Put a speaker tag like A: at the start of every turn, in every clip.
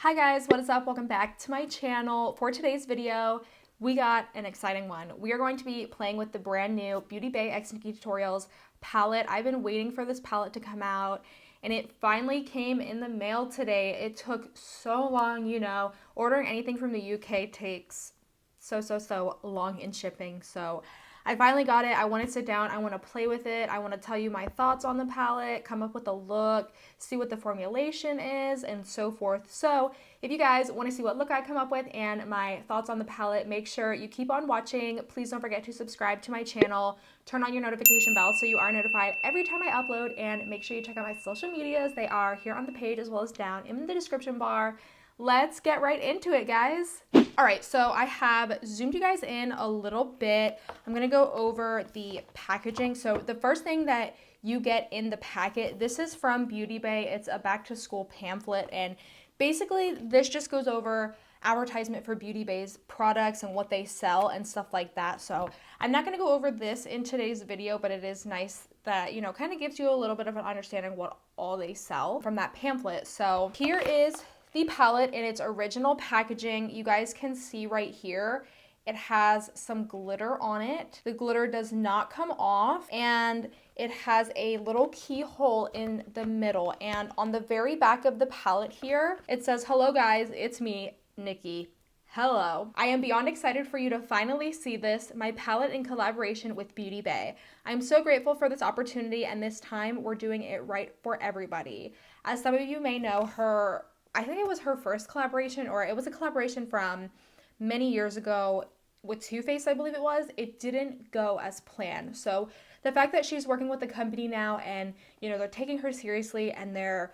A: Hi guys, what is up? Welcome back to my channel. For today's video, we got an exciting one. We are going to be playing with the brand new Beauty Bay X Nikki Tutorials palette. I've been waiting for this palette to come out and it finally came in the mail today. It took so long, ordering anything from the UK takes so long in shipping. So I finally got it. I want to sit down. I want to play with it. I want to tell you my thoughts on the palette, come up with a look, see what the formulation is, and so forth. So if you guys want to see what look I come up with and my thoughts on the palette, make sure you keep on watching. Please don't forget to subscribe to my channel. Turn on your notification bell so you are notified every time I upload, and make sure you check out my social medias. They are here on the page as well as down in the description bar. Let's get right into it, guys. All right, so I have zoomed you guys in a little bit. I'm gonna go over the packaging. So the first thing that you get in the packet, this is from Beauty Bay. It's a back to school pamphlet, and basically this just goes over advertisement for Beauty Bay's products and what they sell and stuff like that. So I'm not gonna go over this in today's video, but it is nice that, kind of gives you a little bit of an understanding what all they sell from that pamphlet. So here is the palette in its original packaging. You guys can see right here, it has some glitter on it. The glitter does not come off, and it has a little keyhole in the middle. And on the very back of the palette here, it says, "Hello guys, it's me, Nikki. Hello. I am beyond excited for you to finally see this, my palette in collaboration with Beauty Bay. I'm so grateful for this opportunity, and this time we're doing it right for everybody." As some of you may know, I think it was her first collaboration, or it was a collaboration from many years ago with Too Faced, I believe it was. It didn't go as planned. So the fact that she's working with the company now and, they're taking her seriously and they're,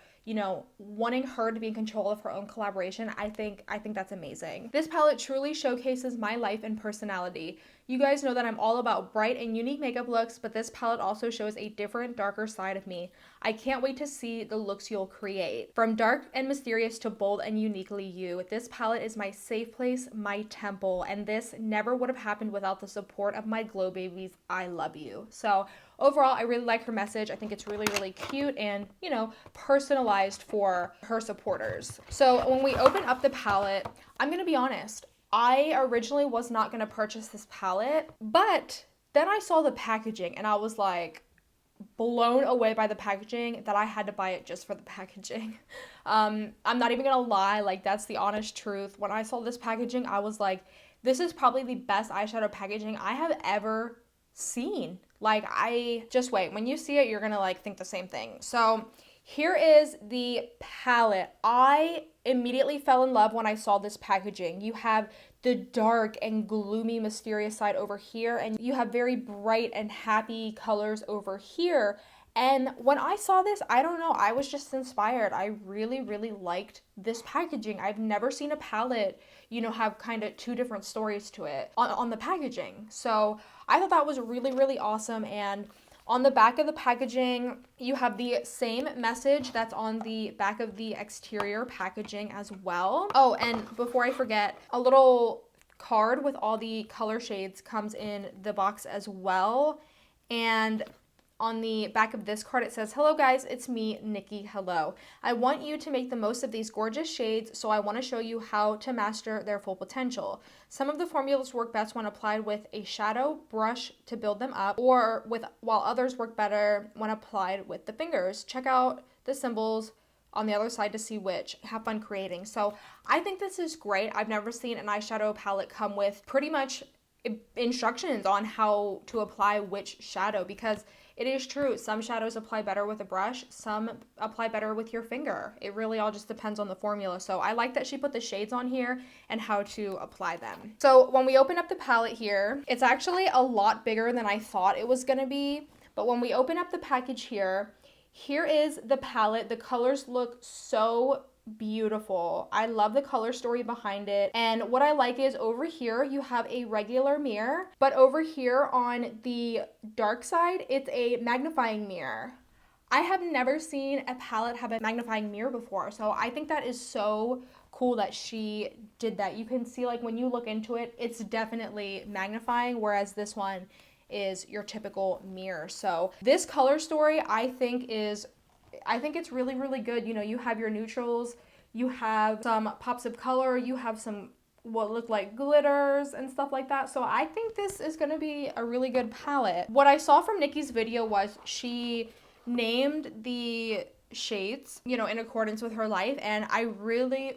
A: wanting her to be in control of her own collaboration, I think that's amazing. This palette truly showcases my life and personality. You guys know that I'm all about bright and unique makeup looks, but this palette also shows a different, darker side of me. I can't wait to see the looks you'll create. From dark and mysterious to bold and uniquely you, this palette is my safe place, my temple, and this never would have happened without the support of my glow babies. I love you. So overall, I really like her message. I think it's really, really cute and, personalized for her supporters. So when we open up the palette, I'm going to be honest, I originally was not going to purchase this palette, but then I saw the packaging and I was like blown away by the packaging that I had to buy it just for the packaging. I'm not even going to lie, like that's the honest truth. When I saw this packaging, I was like, this is probably the best eyeshadow packaging I have ever seen. Like, I just wait. When you see it, you're going to think the same thing. So here is the palette. I immediately fell in love when I saw this packaging. You have the dark and gloomy, mysterious side over here, and you have very bright and happy colors over here. And when I saw this, I don't know, I was just inspired. I really, really liked this packaging. I've never seen a palette, have kind of two different stories to it on the packaging. So I thought that was really, really awesome. And on the back of the packaging, you have the same message that's on the back of the exterior packaging as well. Oh, and before I forget, a little card with all the color shades comes in the box as well. And on the back of this card, it says, "Hello guys, it's me, Nikki. Hello. I want you to make the most of these gorgeous shades, so I want to show you how to master their full potential. Some of the formulas work best when applied with a shadow brush to build them up, while others work better when applied with the fingers. Check out the symbols on the other side to see which. Have fun creating." So I think this is great. I've never seen an eyeshadow palette come with pretty much instructions on how to apply which shadow, because it is true, some shadows apply better with a brush, some apply better with your finger. It really all just depends on the formula. So I like that she put the shades on here and how to apply them. So when we open up the palette here, it's actually a lot bigger than I thought it was gonna be. But when we open up the package here is the palette. The colors look so beautiful. I love the color story behind it. And what I like is over here you have a regular mirror, but over here on the dark side it's a magnifying mirror. I have never seen a palette have a magnifying mirror before, so I think that is so cool that she did that. You can see, when you look into it, it's definitely magnifying, whereas this one is your typical mirror. So this color story I think it's really, really good. You have your neutrals, You have some pops of color. You have some what look like glitters and stuff like that. So I think this is going to be a really good palette. What I saw from Nikki's video was she named the shades, you know, in accordance with her life, and I really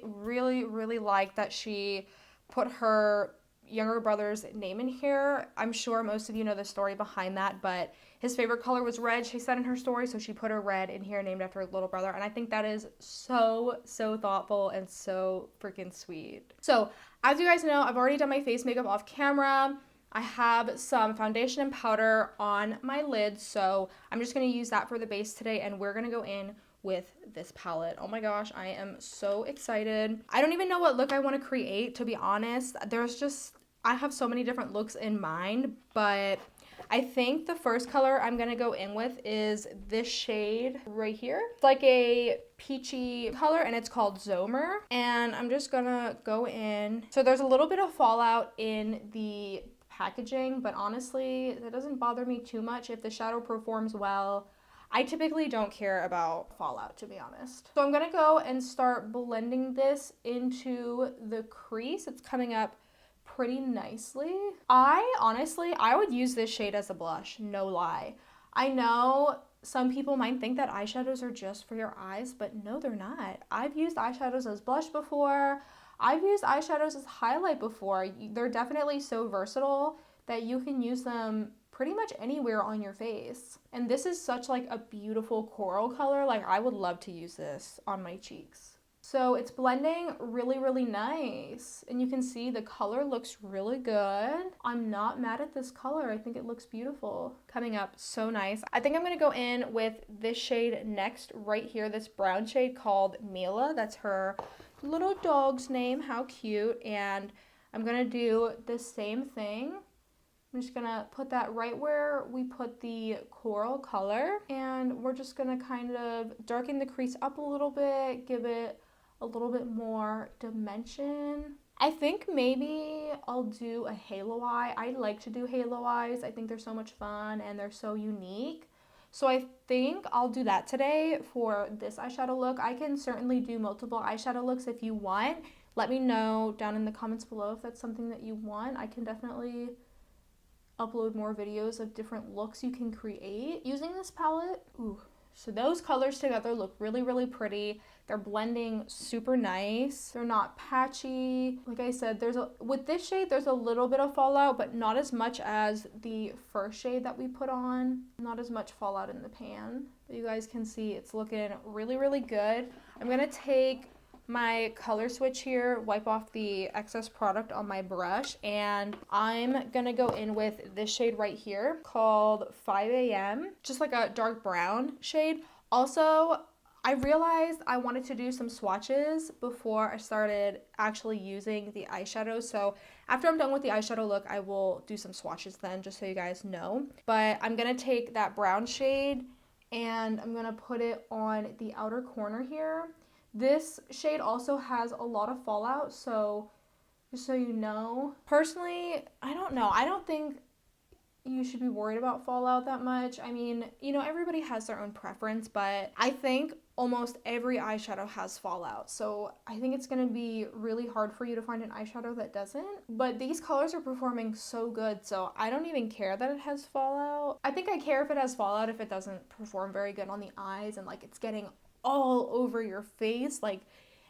A: like that she put her younger brother's name in here. I'm sure most of you know the story behind that, but his favorite color was red, she said in her story, so she put her red in here named after her little brother, and I think that is so thoughtful and so freaking sweet. So as you guys know, I've already done my face makeup off camera. I have some foundation and powder on my lids, so I'm just going to use that for the base today, and we're going to go in with this palette. Oh my gosh, I am so excited. I don't even know what look I want to create, to be honest. I have so many different looks in mind, but I think the first color I'm going to go in with is this shade right here. It's like a peachy color, and it's called Zomer, and I'm just going to go in. So there's a little bit of fallout in the packaging, but honestly, that doesn't bother me too much. If the shadow performs well, I typically don't care about fallout, to be honest. So I'm gonna go and start blending this into the crease. It's coming up pretty nicely. I would use this shade as a blush, no lie. I know some people might think that eyeshadows are just for your eyes, but no, they're not. I've used eyeshadows as blush before. I've used eyeshadows as highlight before. They're definitely so versatile that you can use them pretty much anywhere on your face. And this is such like a beautiful coral color. Like I would love to use this on my cheeks. So it's blending really nice. And you can see the color looks really good. I'm not mad at this color. I think it looks beautiful. Coming up so nice. I think I'm going to go in with this shade next right here. This brown shade called Mila. That's her little dog's name. How cute. And I'm going to do the same thing. I'm just going to put that right where we put the coral color. And we're just going to kind of darken the crease up a little bit. Give it a little bit more dimension. I think maybe I'll do a halo eye. I like to do halo eyes. I think they're so much fun and they're so unique. So I think I'll do that today for this eyeshadow look. I can certainly do multiple eyeshadow looks if you want. Let me know down in the comments below if that's something that you want. I can definitely upload more videos of different looks you can create using this palette. Ooh. So those colors together look really pretty. They're blending super nice. They're not patchy. Like I said, with this shade, there's a little bit of fallout, but not as much as the first shade that we put on. Not as much fallout in the pan. But you guys can see it's looking really good. I'm gonna take my color switch here, wipe off the excess product on my brush, and I'm gonna go in with this shade right here called 5 a.m. Just like a dark brown shade. Also, I realized I wanted to do some swatches before I started actually using the eyeshadow. So after I'm done with the eyeshadow look, I will do some swatches then, just so you guys know. But I'm gonna take that brown shade and I'm gonna put it on the outer corner here. This shade also has a lot of fallout, so just so you know. Personally, I don't know. I don't think you should be worried about fallout that much. I mean, you know, everybody has their own preference, but I think almost every eyeshadow has fallout. So I think it's going to be really hard for you to find an eyeshadow that doesn't. But these colors are performing so good, so I don't even care that it has fallout. I think I care if it has fallout if it doesn't perform very good on the eyes and like it's getting all over your face, like,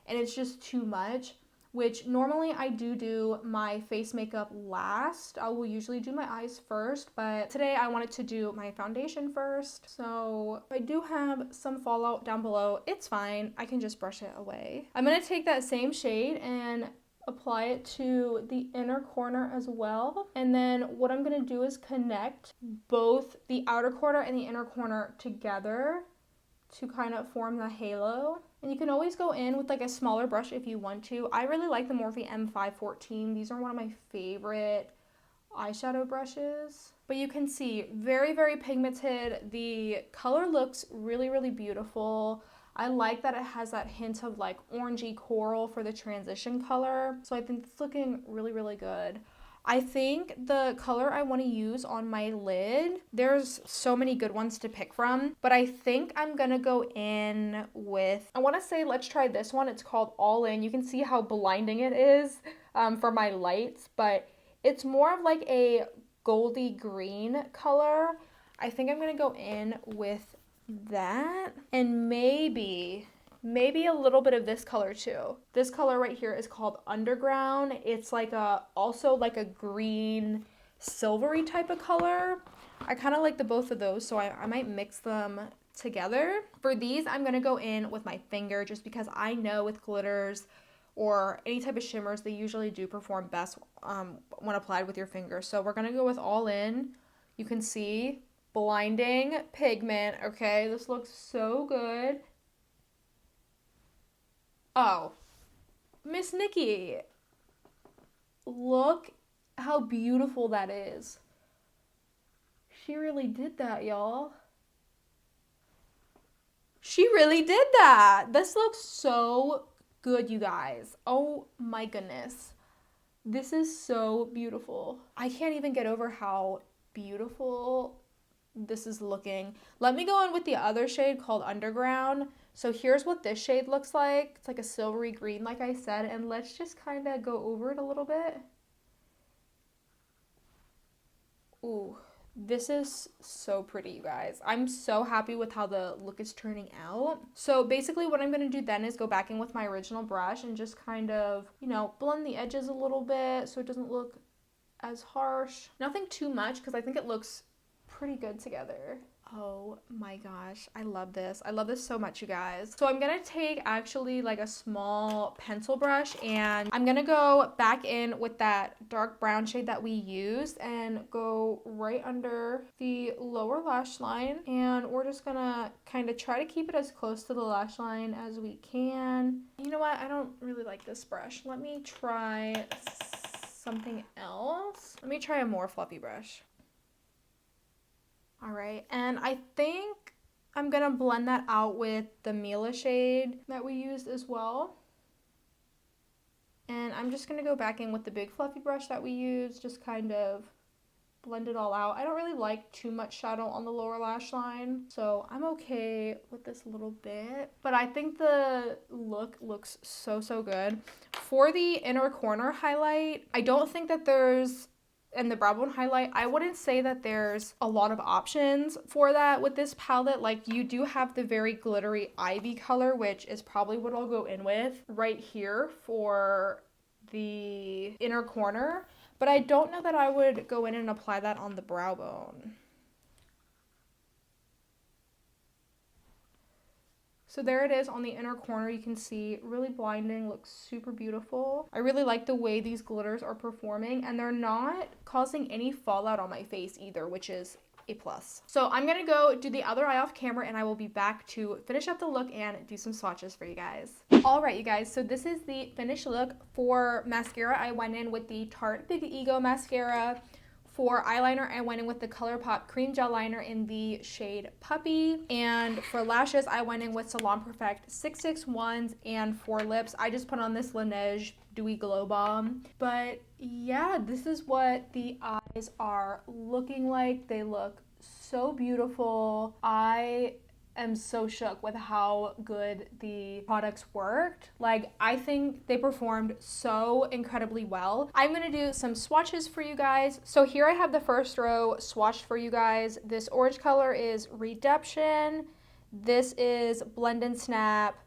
A: and it's just too much, which normally I do my face makeup last. I will usually do my eyes first, but today I wanted to do my foundation first. So if I do have some fallout down below, it's fine. I can just brush it away. I'm gonna take that same shade and apply it to the inner corner as well. And then what I'm gonna do is connect both the outer corner and the inner corner together to kind of form the halo. And you can always go in with like a smaller brush if you want to. I really like the Morphe M514. These are one of my favorite eyeshadow brushes. But you can see very pigmented. The color looks really beautiful. I like that it has that hint of like orangey coral for the transition color. So I think it's looking really good. I think the color I want to use on my lid, there's so many good ones to pick from, but I think I'm gonna go in with, I want to say let's try this one. It's called All In. You can see how blinding it is for my lights, but it's more of like a goldy green color. I think I'm gonna go in with that, and maybe a little bit of this color too. This color right here is called Underground. It's like also like a green silvery type of color. I kind of like the both of those, so I might mix them together. For these, I'm gonna go in with my finger just because I know with glitters or any type of shimmers, they usually do perform best when applied with your finger. So we're gonna go with All In. You can see blinding pigment. Okay, this looks so good. Oh, Miss Nikki, look how beautiful that is. She really did that, y'all. She really did that. This looks so good, you guys. Oh my goodness. This is so beautiful. I can't even get over how beautiful this is looking. Let me go in with the other shade called Underground. So here's what this shade looks like. It's like a silvery green, like I said, and let's just kind of go over it a little bit. Ooh, this is so pretty, you guys. I'm so happy with how the look is turning out. So basically what I'm going to do then is go back in with my original brush and just kind of, you know, blend the edges a little bit so it doesn't look as harsh. Nothing too much because I think it looks pretty good together. Oh my gosh, I love this. I love this so much, you guys. So I'm gonna take actually like a small pencil brush and I'm gonna go back in with that dark brown shade that we used and go right under the lower lash line, and we're just gonna kind of try to keep it as close to the lash line as we can. You know what? I don't really like this brush. Let me try something else. Let me try a more fluffy brush. All right, and I think I'm gonna blend that out with the Mila shade that we used as well. And I'm just gonna go back in with the big fluffy brush that we used, just kind of blend it all out. I don't really like too much shadow on the lower lash line, so I'm okay with this a little bit. But I think the look looks so good. For the inner corner highlight, I don't think that there's, and the brow bone highlight, I wouldn't say that there's a lot of options for that with this palette. Like, you do have the very glittery Ivy color, which is probably what I'll go in with right here for the inner corner, but I don't know that I would go in and apply that on the brow bone. So there it is on the inner corner. You can see really blinding, looks super beautiful. I really like the way these glitters are performing, and they're not causing any fallout on my face either, which is a plus. So I'm gonna go do the other eye off camera and I will be back to finish up the look and do some swatches for you guys. All right, you guys, so this is the finished look. For mascara, I went in with the Tarte Big Ego mascara. For eyeliner, I went in with the ColourPop Cream Gel Liner in the shade Puppy. And for lashes, I went in with Salon Perfect 661s. And for lips, I just put on this Laneige Dewy Glow Balm. But yeah, this is what the eyes are looking like. They look so beautiful. I am so shook with how good the products worked. Like, I think they performed so incredibly well. I'm gonna do some swatches for you guys. So here I have the first row swatched for you guys. This orange color is Redemption. This is Blend and Snap.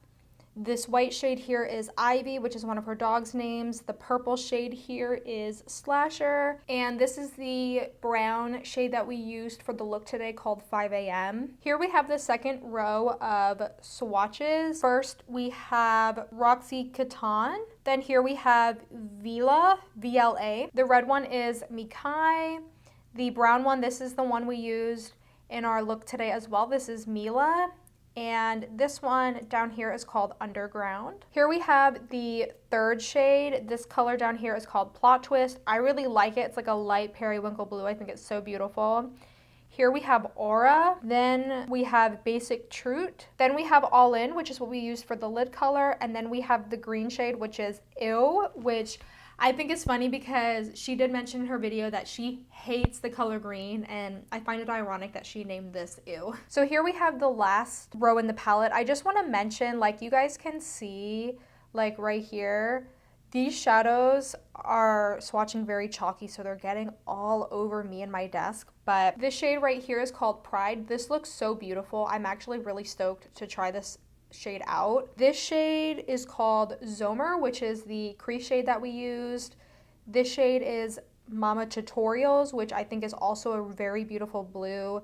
A: This white shade here is Ivy, which is one of her dog's names. The purple shade here is Slasher. And this is the brown shade that we used for the look today called 5 a.m. Here we have the second row of swatches. First, we have Roxy Catan. Then here we have Vila, VLA. The red one is Mikai. The brown one, this is the one we used in our look today as well. This is Mila. And this one down here is called Underground. Here we have the third shade. This color down here is called Plot Twist. I really like it. It's like a light periwinkle blue. I think it's so beautiful. Here we have Aura. Then we have Basic Truth. Then we have All In, which is what we used for the lid color. And then we have the green shade, which is Ew, which I think it's funny because she did mention in her video that she hates the color green, and I find it ironic that she named this Ew. So here we have the last row in the palette. I just want to mention, like, you guys can see, like right here, these shadows are swatching very chalky, so they're getting all over me and my desk. But this shade right here is called Pride. This looks so beautiful. I'm actually really stoked to try this shade out. This shade is called Zomer, which is the crease shade that we used. This shade is Mama Tutorials, which I think is also a very beautiful blue.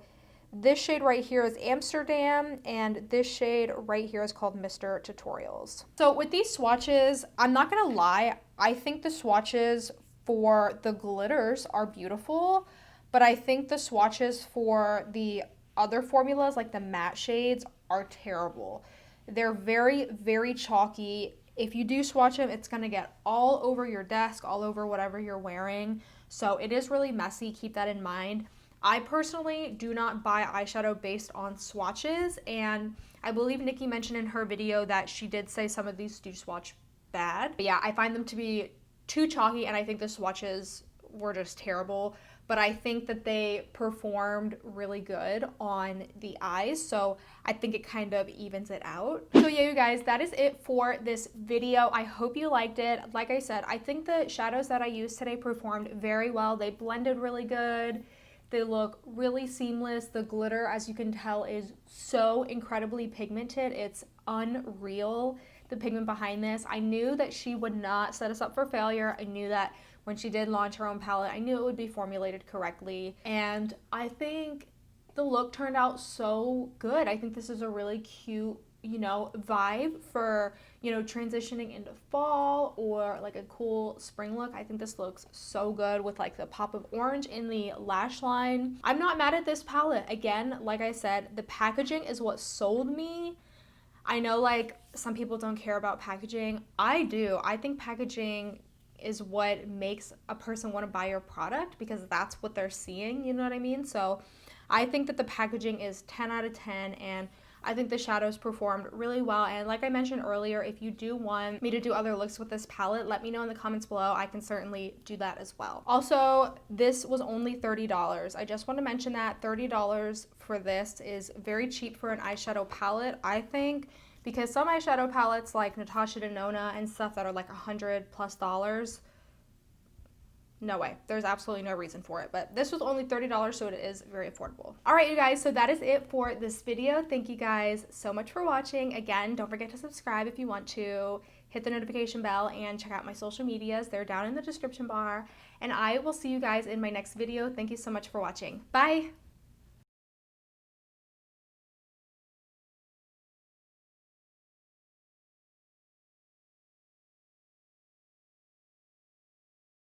A: This shade right here is Amsterdam, and this shade right here is called Mr. Tutorials. So with these swatches, I'm not gonna lie, I think the swatches for the glitters are beautiful, but I think the swatches for the other formulas, like the matte shades, are terrible. They're very, very chalky. If you do swatch them, it's gonna get all over your desk, all over whatever you're wearing. So it is really messy, keep that in mind. I personally do not buy eyeshadow based on swatches, and I believe Nikki mentioned in her video that she did say some of these do swatch bad. But yeah, I find them to be too chalky, and I think the swatches were just terrible. But I think that they performed really good on the eyes, so I think it kind of evens it out. So yeah, you guys, that is it for this video. I hope you liked it. Like I said, I think the shadows that I used today performed very well. They blended really good. They look really seamless. The glitter, as you can tell, is so incredibly pigmented. It's unreal, the pigment behind this. I knew that she would not set us up for failure. I knew that when she did launch her own palette, I knew it would be formulated correctly. And I think the look turned out so good. I think this is a really cute, you know, vibe for, you know, transitioning into fall or like a cool spring look. I think this looks so good with like the pop of orange in the lash line. I'm not mad at this palette. Again, like I said, the packaging is what sold me. I know like some people don't care about packaging. I do. I think packaging is what makes a person want to buy your product because that's what they're seeing, you know what I mean? So I think that the packaging is 10 out of 10, and I think the shadows performed really well. And like I mentioned earlier, if you do want me to do other looks with this palette, let me know in the comments below. I can certainly do that as well. Also, this was only $30. I just want to mention that $30 for this is very cheap for an eyeshadow palette, I think, because some eyeshadow palettes like Natasha Denona and stuff that are like $100+, no way. There's absolutely no reason for it. But this was only $30, so it is very affordable. All right, you guys, so that is it for this video. Thank you guys so much for watching. Again, don't forget to subscribe if you want to. Hit the notification bell and check out my social medias. They're down in the description bar. And I will see you guys in my next video. Thank you so much for watching. Bye!